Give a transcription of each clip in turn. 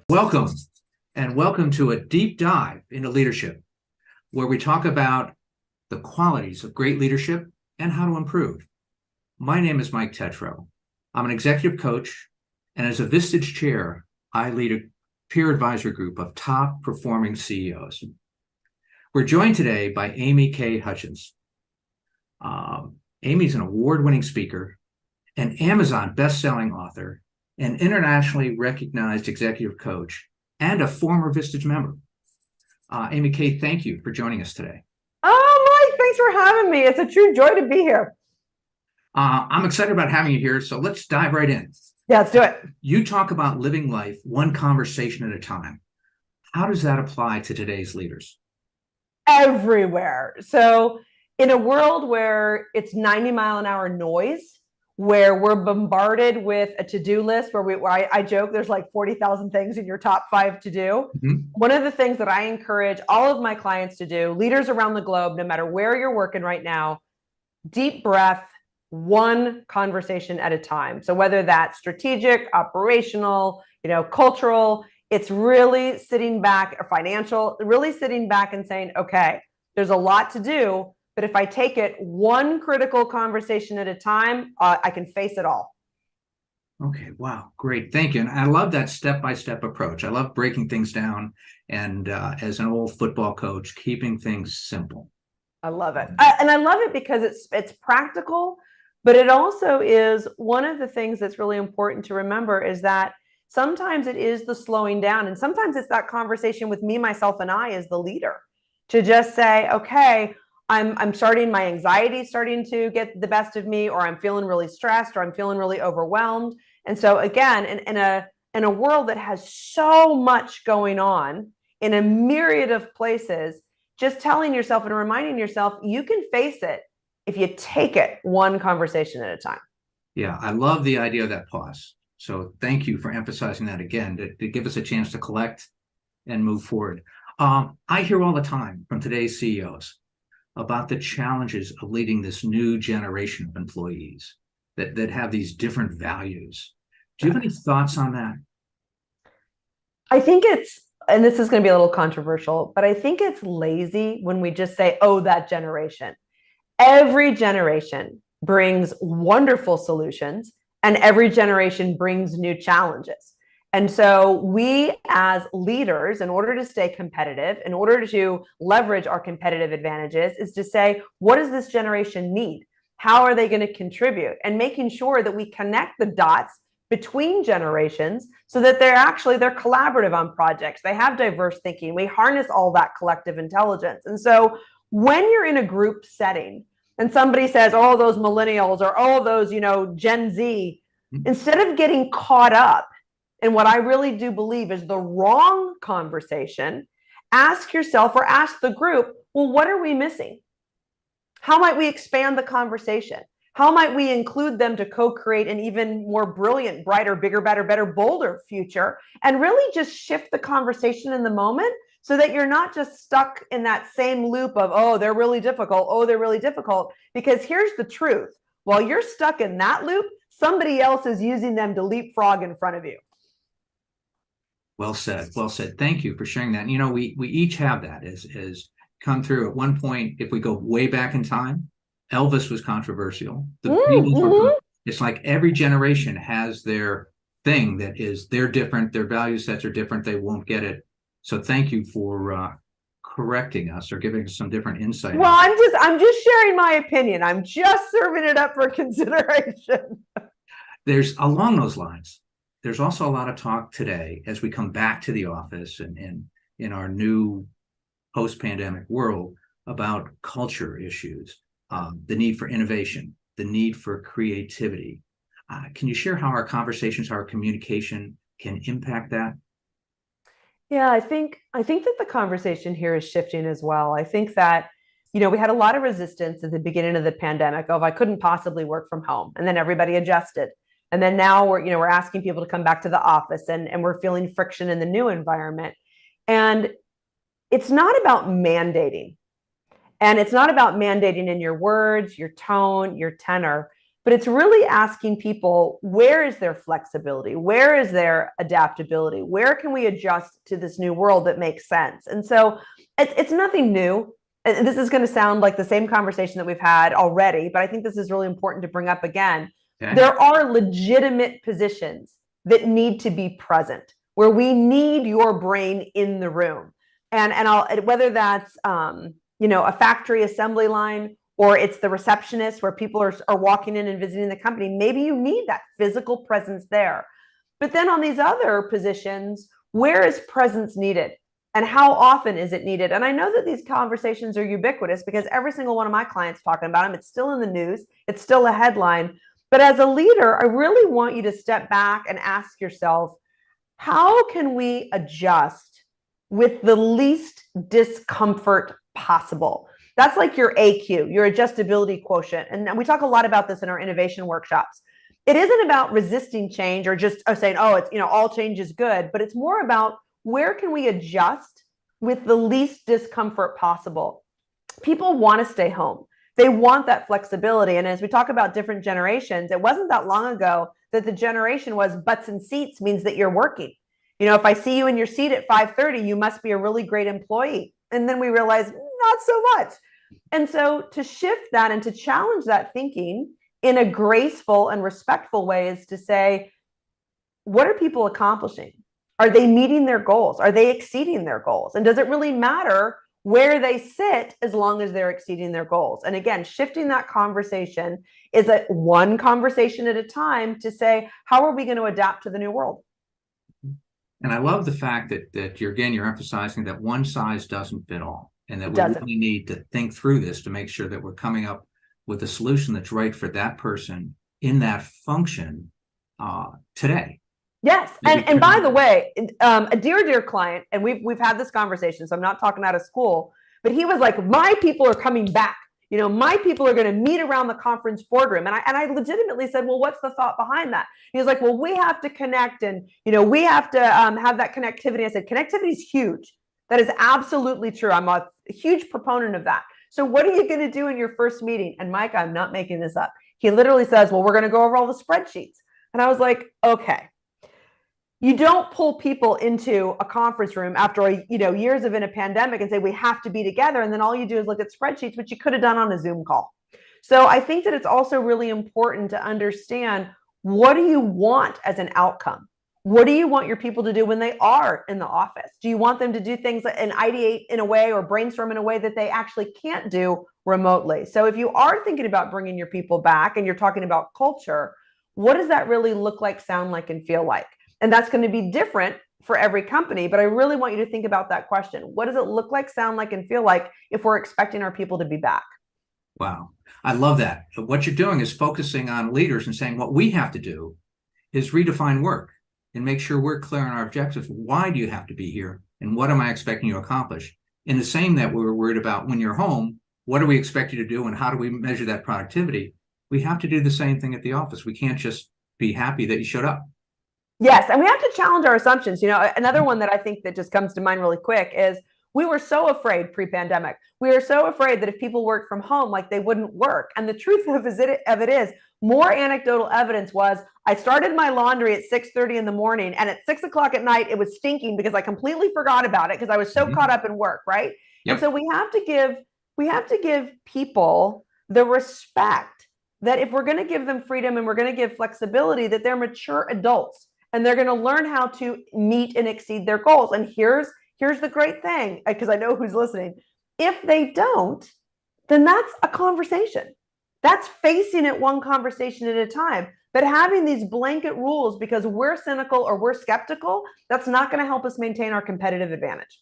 Welcome, and welcome to a deep dive into leadership, where we talk about the qualities of great leadership and how to improve. My name is Mike Tetreault. I'm an executive coach, and as a Vistage chair, I lead a peer advisory group of top performing CEOs. We're joined today by AmyK Hutchins. Amy's an award-winning speaker, an Amazon best-selling author, an internationally recognized executive coach, and a former Vistage member. AmyK, thank you for joining us today. Oh, Mike, thanks for having me. It's a true joy to be here. I'm excited about having you here, so let's dive right in. Yeah, let's do it. You talk about living life one conversation at a time. How does that apply to today's leaders? Everywhere. So in a world where it's 90-mile-an-hour noise, where we're bombarded with a to-do list, where I joke there's like 40,000 things in your top 5 to do. One of the things that I encourage all of my clients to do, leaders around the globe, no matter where you're working right now, deep breath, one conversation at a time. So whether that's strategic, operational, cultural, it's really sitting back, or financial, really sitting back and saying, okay, there's a lot to do, but if I take it one critical conversation at a time, I can face it all. Okay, wow, great, thank you. And I love that step-by-step approach. I love breaking things down, and as an old football coach, keeping things simple. I love it. And I love it because it's practical, but it also is one of the things that's really important to remember is that sometimes it is the slowing down, and sometimes it's that conversation with me, myself, and I as the leader to just say, okay, I'm starting, my anxiety starting to get the best of me, or I'm feeling really stressed, or I'm feeling really overwhelmed. And so again, in a world that has so much going on in a myriad of places, just telling yourself and reminding yourself you can face it if you take it one conversation at a time. Yeah, I love the idea of that pause. So thank you for emphasizing that again, to give us a chance to collect and move forward. I hear all the time from today's CEOs about the challenges of leading this new generation of employees that have these different values. Do you have any thoughts on that? I think it's, and this is going to be a little controversial, but I think it's lazy when we just say, oh, that generation. Every generation brings wonderful solutions, and every generation brings new challenges. And so we as leaders, in order to stay competitive, in order to leverage our competitive advantages, is to say, what does this generation need? How are they going to contribute? And making sure that we connect the dots between generations so that they're collaborative on projects. They have diverse thinking. We harness all that collective intelligence. And so when you're in a group setting and somebody says, oh, those millennials, or oh, those, Gen Z, instead of getting caught up in what I really do believe is the wrong conversation, ask yourself or ask the group, well, what are we missing? How might we expand the conversation? How might we include them to co-create an even more brilliant, brighter, bigger, better, bolder future, and really just shift the conversation in the moment so that you're not just stuck in that same loop of, oh, they're really difficult. Oh, they're really difficult. Because here's the truth. While you're stuck in that loop, somebody else is using them to leapfrog in front of you. Well said. Well said. Thank you for sharing that. We each have that as come through at one point. If we go way back in time, Elvis was controversial. The Beatles were. It's like every generation has their thing that is they're different. Their value sets are different. They won't get it. So thank you for correcting us or giving us some different insight. Well, I'm just sharing my opinion. I'm just serving it up for consideration. There's along those lines. There's also a lot of talk today as we come back to the office and in our new post-pandemic world about culture issues, the need for innovation, the need for creativity. Can you share how our conversations, how our communication can impact that? Yeah, I think that the conversation here is shifting as well. I think that, we had a lot of resistance at the beginning of the pandemic of I couldn't possibly work from home. And then everybody adjusted. And then now we're asking people to come back to the office, and we're feeling friction in the new environment. And it's not about mandating. And it's not about mandating in your words, your tone, your tenor. but it's really asking people, where is their flexibility? Where is their adaptability? Where can we adjust to this new world that makes sense? And so it's nothing new. This is going to sound like the same conversation that we've had already, but I think this is really important to bring up again. Okay. There are legitimate positions that need to be present, where we need your brain in the room. And I'll, whether that's a factory assembly line, or it's the receptionist where people are walking in and visiting the company, maybe you need that physical presence there. But then on these other positions, where is presence needed? And how often is it needed? And I know that these conversations are ubiquitous because every single one of my clients talking about them. It's still in the news. It's still a headline. But as a leader, I really want you to step back and ask yourself, how can we adjust with the least discomfort possible? That's like your AQ, your adjustability quotient. And we talk a lot about this in our innovation workshops. It isn't about resisting change or just saying, oh, it's, all change is good, but it's more about, where can we adjust with the least discomfort possible? People want to stay home. They want that flexibility. And as we talk about different generations, it wasn't that long ago that the generation was butts and seats means that you're working. If I see you in your seat at 5:30, you must be a really great employee. And then we realize, not so much. And so to shift that and to challenge that thinking in a graceful and respectful way is to say, what are people accomplishing? Are they meeting their goals? Are they exceeding their goals? And does it really matter where they sit as long as they're exceeding their goals? And again, shifting that conversation is one conversation at a time to say, how are we going to adapt to the new world? And I love the fact that you're emphasizing that one size doesn't fit all, and that we really need to think through this to make sure that we're coming up with a solution that's right for that person in that function today. Yes. And by the way, a dear client, and we've had this conversation, so I'm not talking out of school, but he was like, my people are coming back. My people are going to meet around the conference boardroom. And I legitimately said, well, what's the thought behind that? He was like, well, we have to connect, and, we have to have that connectivity. I said, connectivity is huge. That is absolutely true. I'm a huge proponent of that. So what are you going to do in your first meeting? And Mike, I'm not making this up. He literally says, well, we're going to go over all the spreadsheets. And I was like, okay. You don't pull people into a conference room after years of in a pandemic and say, we have to be together. And then all you do is look at spreadsheets, which you could have done on a Zoom call. So I think that it's also really important to understand, what do you want as an outcome? What do you want your people to do when they are in the office? Do you want them to do things and ideate in a way or brainstorm in a way that they actually can't do remotely? So if you are thinking about bringing your people back and you're talking about culture, what does that really look like, sound like, and feel like? And that's going to be different for every company. But I really want you to think about that question. What does it look like, sound like, and feel like if we're expecting our people to be back? Wow. I love that. What you're doing is focusing on leaders and saying what we have to do is redefine work and make sure we're clear on our objectives. Why do you have to be here? And what am I expecting you to accomplish? In the same that we were worried about when you're home, what do we expect you to do and how do we measure that productivity? We have to do the same thing at the office. We can't just be happy that you showed up. Yes, and we have to challenge our assumptions. Another one that I think that just comes to mind really quick is, we were so afraid pre-pandemic. We were so afraid that if people worked from home, like, they wouldn't work. And the truth of it is, more anecdotal evidence was, I started my laundry at 6:30 in the morning, and at 6 o'clock at night, it was stinking because I completely forgot about it because I was so caught up in work, right? Yep. And so we have to give people the respect that if we're going to give them freedom and we're going to give flexibility, that they're mature adults and they're going to learn how to meet and exceed their goals. And here's the great thing, because I know who's listening. If they don't, then that's a conversation. That's facing it one conversation at a time. But having these blanket rules because we're cynical or we're skeptical, that's not going to help us maintain our competitive advantage.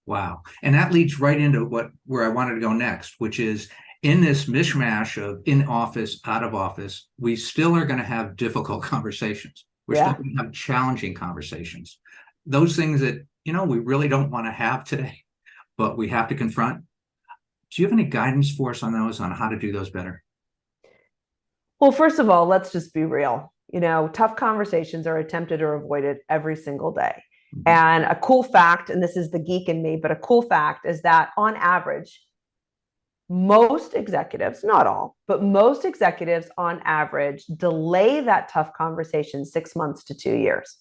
Wow. And that leads right into where I wanted to go next, which is, in this mishmash of in office, out of office, we still are going to have difficult conversations. We're still going to have challenging conversations. Those things that, we really don't want to have today, but we have to confront. Do you have any guidance for us on those, on how to do those better? Well, first of all, let's just be real. Tough conversations are attempted or avoided every single day. Mm-hmm. And a cool fact, and this is the geek in me, but a cool fact is that on average, most executives, not all, but most executives on average delay that tough conversation 6 months to 2 years.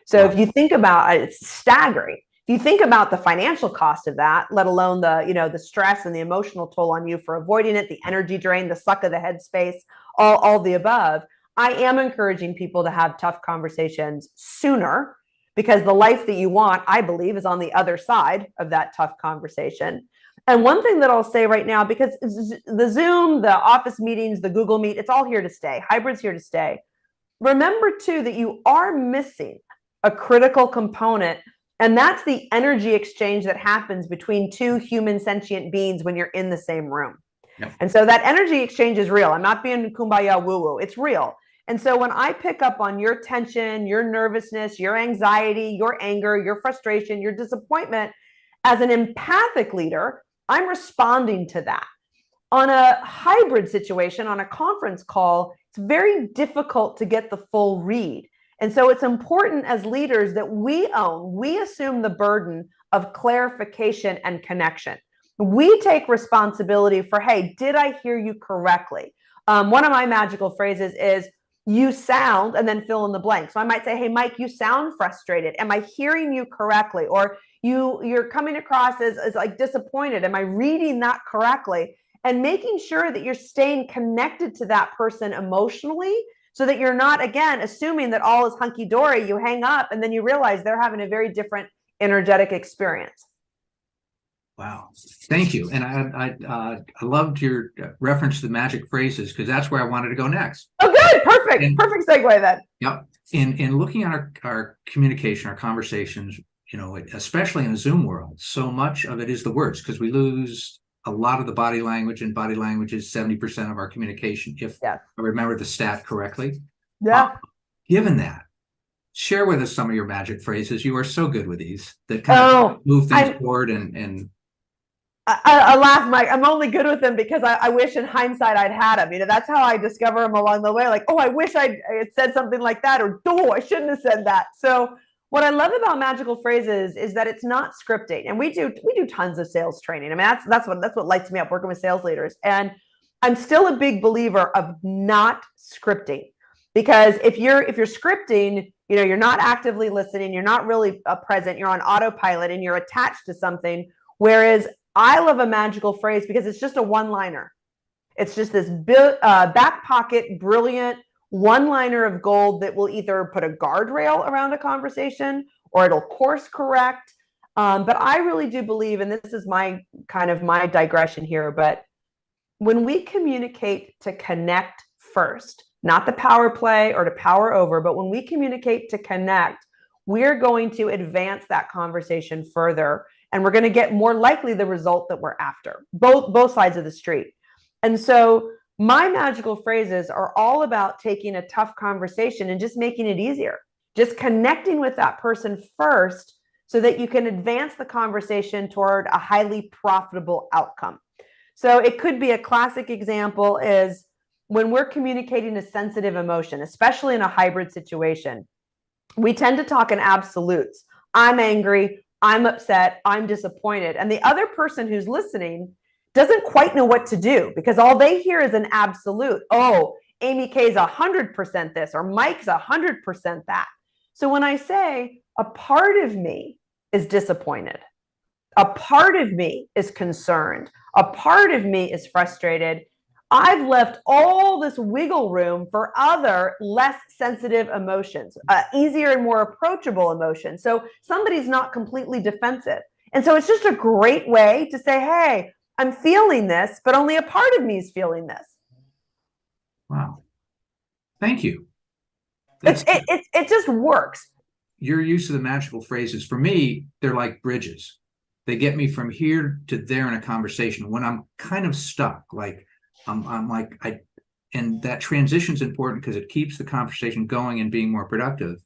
So Wow. if you think about it, it's staggering. If you think about the financial cost of that, let alone the stress and the emotional toll on you for avoiding it, the energy drain, the suck of the headspace, all the above, I am encouraging people to have tough conversations sooner, because the life that you want, I believe, is on the other side of that tough conversation. And one thing that I'll say right now, because the Zoom, the office meetings, the Google Meet, it's all here to stay. Hybrid's here to stay. Remember, too, that you are missing a critical component, and that's the energy exchange that happens between two human sentient beings when you're in the same room. Yep. And so that energy exchange is real. I'm not being kumbaya woo-woo. It's real. And so when I pick up on your tension, your nervousness, your anxiety, your anger, your frustration, your disappointment, as an empathic leader, I'm responding to that. On a hybrid situation, on a conference call, it's very difficult to get the full read. And so it's important as leaders that we assume the burden of clarification and connection. We take responsibility for, hey, did I hear you correctly? One of my magical phrases is, you sound, and then fill in the blank. So I might say, hey, Mike, you sound frustrated. Am I hearing you correctly? Or you're coming across as like disappointed. Am I reading that correctly? And making sure that you're staying connected to that person emotionally, so that you're not, again, assuming that all is hunky-dory. You hang up and then you realize they're having a very different energetic experience. Wow. Thank you. And I loved your reference to the magic phrases, because that's where I wanted to go next. Oh, good. Perfect. Perfect segue then. Yep. In looking at our communication, our conversations, especially in the Zoom world, so much of it is the words, because we lose a lot of the body language, and body language is 70% of our communication, if I remember the stat correctly. Yeah. Given that, share with us some of your magic phrases. You are so good with these that kind of move things forward. And I laugh, Mike. I'm only good with them because I wish in hindsight I'd had them. That's how I discover them along the way. Like, oh, I wish I had said something like that, or oh, I shouldn't have said that. So what I love about magical phrases is that it's not scripting, and we do tons of sales training. I mean, that's what lights me up, working with sales leaders. And I'm still a big believer of not scripting, because if you're scripting, you're not actively listening, you're not really present, you're on autopilot, and you're attached to something. Whereas I love a magical phrase because it's just a one-liner. It's just this back pocket, brilliant one-liner of gold that will either put a guardrail around a conversation or it'll course correct. But I really do believe, and this is my digression here, but when we communicate to connect first, not the power play or to power over, but when we communicate to connect, we're going to advance that conversation further, and we're going to get more likely the result that we're after, both sides of the street. And so my magical phrases are all about taking a tough conversation and just making it easier, just connecting with that person first, so that you can advance the conversation toward a highly profitable outcome. So it could be, a classic example is when we're communicating a sensitive emotion, especially in a hybrid situation, we tend to talk in absolutes. I'm angry, I'm upset, I'm disappointed. And the other person who's listening doesn't quite know what to do, because all they hear is an absolute. Oh, AmyK's 100% this, or Mike's 100% that. So when I say a part of me is disappointed, a part of me is concerned, a part of me is frustrated, I've left all this wiggle room for other less sensitive emotions, easier and more approachable emotions. So somebody's not completely defensive. And so it's just a great way to say, hey, I'm feeling this, but only a part of me is feeling this. Wow. Thank you. It just works. Your use of the magical phrases, for me, they're like bridges. They get me from here to there in a conversation. When I'm kind of stuck, like and that transition is important because it keeps the conversation going and being more productive.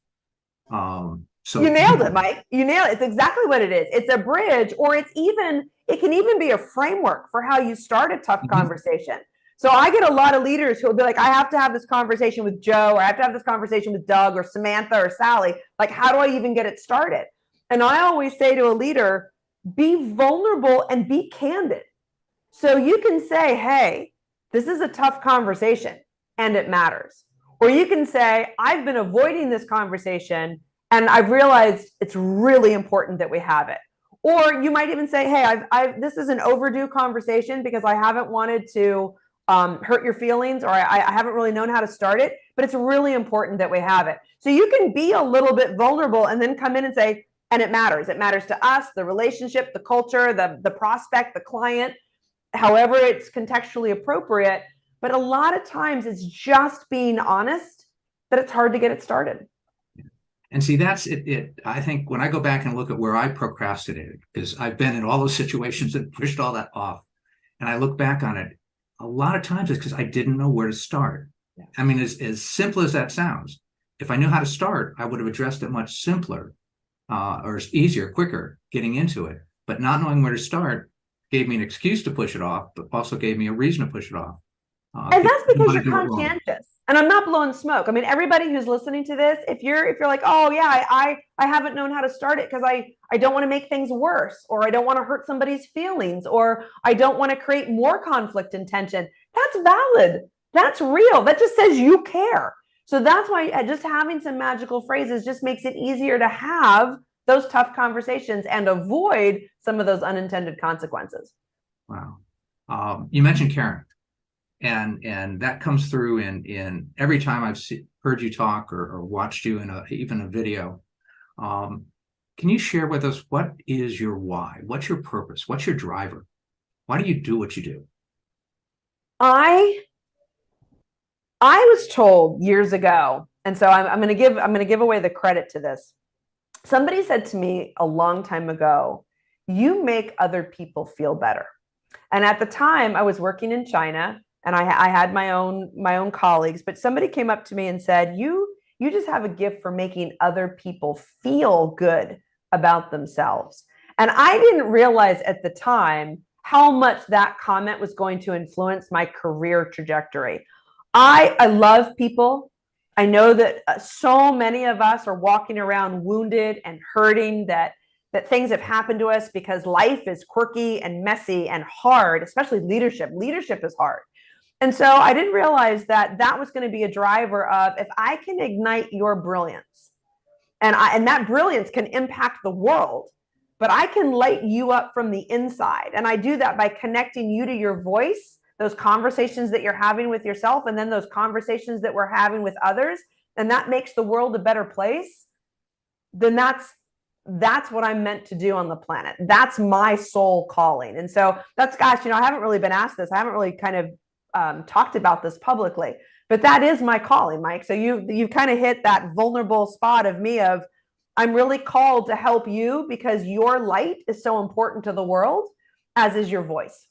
So you nailed it, Mike. You nailed it. It's exactly what it is. It's a bridge, or it can even be a framework for how you start a tough conversation. So I get a lot of leaders who will be like, I have to have this conversation with Joe, or I have to have this conversation with Doug or Samantha or Sally. Like, how do I even get it started? And I always say to a leader, be vulnerable and be candid. So you can say, hey, this is a tough conversation and it matters. Or you can say, I've been avoiding this conversation and I've realized it's really important that we have it. Or you might even say, hey, this is an overdue conversation because I haven't wanted to hurt your feelings, or I haven't really known how to start it, but it's really important that we have it. So you can be a little bit vulnerable and then come in and say, and it matters. It matters to us, the relationship, the culture, the prospect, the client, however it's contextually appropriate. But a lot of times it's just being honest that it's hard to get it started. And see, that's it. I think when I go back and look at where I procrastinated, because I've been in all those situations and pushed all that off, and I look back on it, a lot of times it's because I didn't know where to start. Yeah. I mean, as simple as that sounds, if I knew how to start, I would have addressed it much simpler, or easier, quicker getting into it. But not knowing where to start gave me an excuse to push it off, but also gave me a reason to push it off. And that's because you're conscientious. And I'm not blowing smoke. I mean, everybody who's listening to this, if you're like, oh yeah, I haven't known how to start it because I don't want to make things worse, or I don't want to hurt somebody's feelings, or I don't want to create more conflict and tension. That's valid. That's real. That just says you care. So that's why just having some magical phrases just makes it easier to have those tough conversations and avoid some of those unintended consequences. Wow. You mentioned caring. And that comes through in every time I've heard you talk or watched you in even a video. Can you share with us, what is your why? What's your purpose? What's your driver? Why do you do what you do? I was told years ago, and so I'm going to give away the credit to this. Somebody said to me a long time ago, you make other people feel better. And at the time I was working in China, and I had my own colleagues, but somebody came up to me and said, you just have a gift for making other people feel good about themselves. And I didn't realize at the time how much that comment was going to influence my career trajectory. I love people. I know that so many of us are walking around wounded and hurting, that things have happened to us because life is quirky and messy and hard, especially leadership. Leadership is hard. And so I didn't realize that that was going to be a driver of, if I can ignite your brilliance, and that brilliance can impact the world, but I can light you up from the inside. And I do that by connecting you to your voice, those conversations that you're having with yourself, and then those conversations that we're having with others, and that makes the world a better place. Then that's what I'm meant to do on the planet. That's my soul calling. And so that's, gosh, I haven't really been asked this. I haven't really kind of talked about this publicly, but that is my calling, Mike. So you kind of hit that vulnerable spot of me, of I'm really called to help you because your light is so important to the world, as is your voice.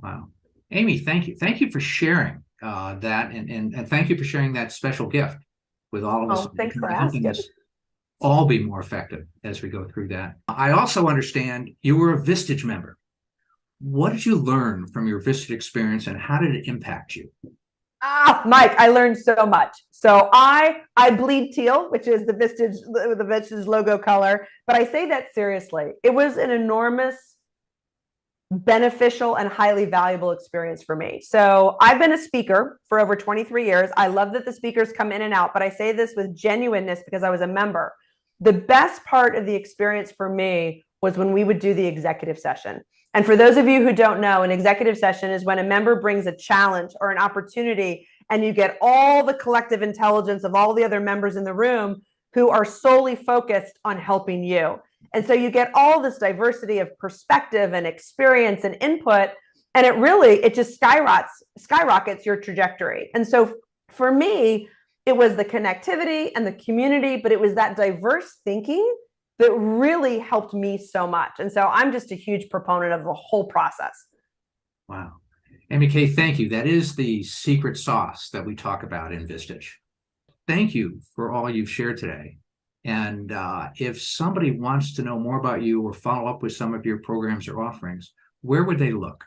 Wow. Amy, thank you. Thank you for sharing that, and thank you for sharing that special gift with all of us. Oh, thanks for asking. All be more effective as we go through that. I also understand you were a Vistage member. What did you learn from your Vistage experience, and how did it impact you? Mike, I learned so much. So I bleed teal, which is the Vistage logo color, but I say that seriously. It was an enormous, beneficial, and highly valuable experience for me. So I've been a speaker for over 23 years. I love that the speakers come in and out, but I say this with genuineness because I was a member. The best part of the experience for me was when we would do the executive session. And for those of you who don't know, an executive session is when a member brings a challenge or an opportunity, and you get all the collective intelligence of all the other members in the room who are solely focused on helping you. And so you get all this diversity of perspective and experience and input, and it just skyrockets your trajectory. And so for me, it was the connectivity and the community, but it was that diverse thinking that really helped me so much. And so I'm just a huge proponent of the whole process. Wow. AmyK, thank you. That is the secret sauce that we talk about in Vistage. Thank you for all you've shared today. And if somebody wants to know more about you or follow up with some of your programs or offerings, where would they look?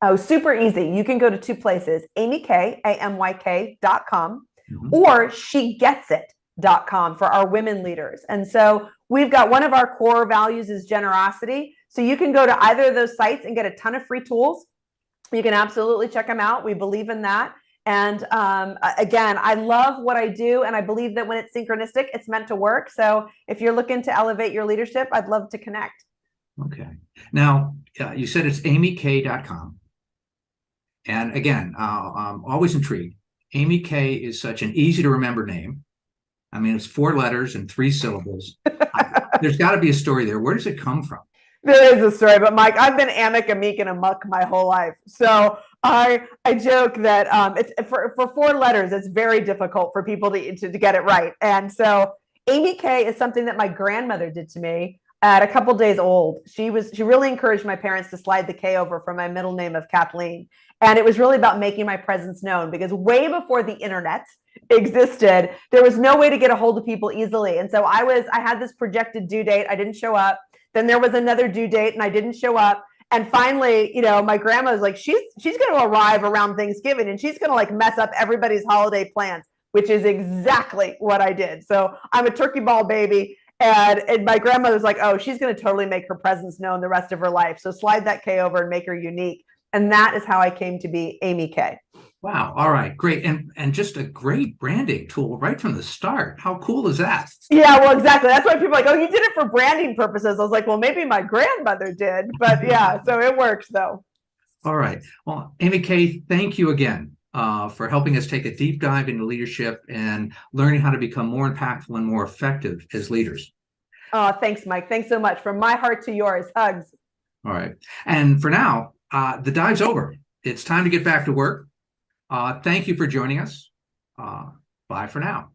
Oh, super easy. You can go to two places, AmyK, AMYK.com, or SheGetsIt.com for our women leaders. And so we've got, one of our core values is generosity. So you can go to either of those sites and get a ton of free tools. You can absolutely check them out. We believe in that. And again, I love what I do. And I believe that when it's synchronistic, it's meant to work. So if you're looking to elevate your leadership, I'd love to connect. Okay. Now, you said it's AmyK.com. And again, I'm always intrigued. AmyK is such an easy to remember name. I mean, it's 4 letters and 3 syllables. There's got to be a story there. Where does it come from? There is a story, but Mike, I've been AmyK and AmyK my whole life. So I joke that it's for 4 letters, it's very difficult for people to get it right. And so AmyK is something that my grandmother did to me at a couple days old. She really encouraged my parents to slide the K over from my middle name of Kathleen. And it was really about making my presence known, because way before the internet existed, there was no way to get a hold of people easily. And so I had this projected due date. I didn't show up. Then there was another due date and I didn't show up. And finally, my grandma was like, she's going to arrive around Thanksgiving and she's going to like mess up everybody's holiday plans, which is exactly what I did. So I'm a turkey ball baby. And my grandmother was like, oh, she's going to totally make her presence known the rest of her life. So slide that K over and make her unique. And that is how I came to be AmyK. Wow. All right. Great. And just a great branding tool right from the start. How cool is that? Yeah, well, exactly. That's why people are like, oh, you did it for branding purposes. I was like, well, maybe my grandmother did. But yeah, so it works though. All right. Well, AmyK, thank you again for helping us take a deep dive into leadership and learning how to become more impactful and more effective as leaders. Oh, thanks, Mike. Thanks so much. From my heart to yours. Hugs. All right. And for now, the dive's over. It's time to get back to work. Thank you for joining us. Bye for now.